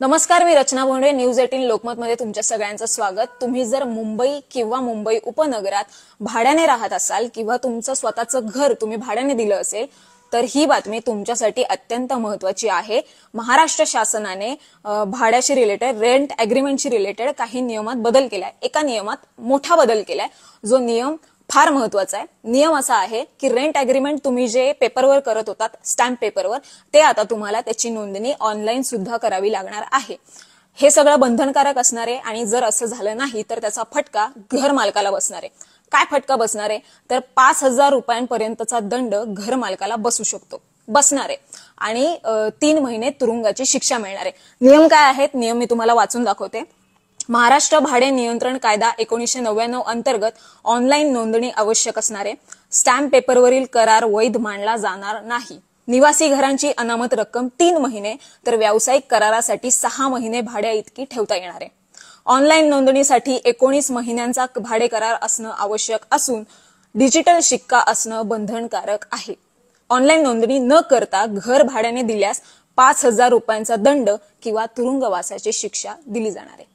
नमस्कार, मी रचना भोंडे. न्यूज 18 लोकमत मध्ये तुमच्या सगळ्यांचं स्वागत. तुम्ही जर मुंबई किंवा मुंबई उपनगरात भाड्याने राहत असाल किंवा तुमचं स्वतःचं घर तुम्ही भाड्याने दिलं असेल तर ही बातमी तुमच्यासाठी अत्यंत महत्वाची आहे. महाराष्ट्र शासनाने भाड्याशी रिलेटेड, रेंट अग्रीमेंटशी रिलेटेड काही नियमात बदल केलाय. एका नियमात मोठा बदल केलाय, जो नियम फार महत्वाचा आहे. नियम असा आहे की रेंट अग्रीमेंट तुम्ही जे पेपरवर करत होतात, स्टॅम्प पेपरवर, ते आता तुम्हाला त्याची नोंदणी ऑनलाईन सुद्धा करावी लागणार आहे. हे सगळं बंधनकारक असणार आहे आणि जर असं झालं नाही तर त्याचा फटका घर मालकाला बसणार आहे. काय फटका बसणार आहे तर 5,000 रुपयांपर्यंतचा दंड घर मालकाला बसणार आहे आणि 3 महिने तुरुंगाची शिक्षा मिळणार आहे. नियम काय आहेत? नियम मी तुम्हाला वाचून दाखवते. महाराष्ट्र भाडे नियंत्रण कायदा 1999 अंतर्गत ऑनलाईन नोंदणी आवश्यक असणारे. स्टॅम्प पेपरवरील करार वैध मानला जाणार नाही. निवासी घरांची अनामत रक्कम 3 महिने तर व्यावसायिक करारासाठी 6 महिने भाड्या इतकी ठेवता येणार आहे. ऑनलाईन नोंदणीसाठी 19 महिन्यांचा भाडे करार असणं आवश्यक असून डिजिटल शिक्का असणं बंधनकारक आहे. ऑनलाईन नोंदणी न करता घर भाड्याने दिल्यास 5,000 रुपयांचा दंड किंवा तुरुंगवासाची शिक्षा दिली जाणार आहे.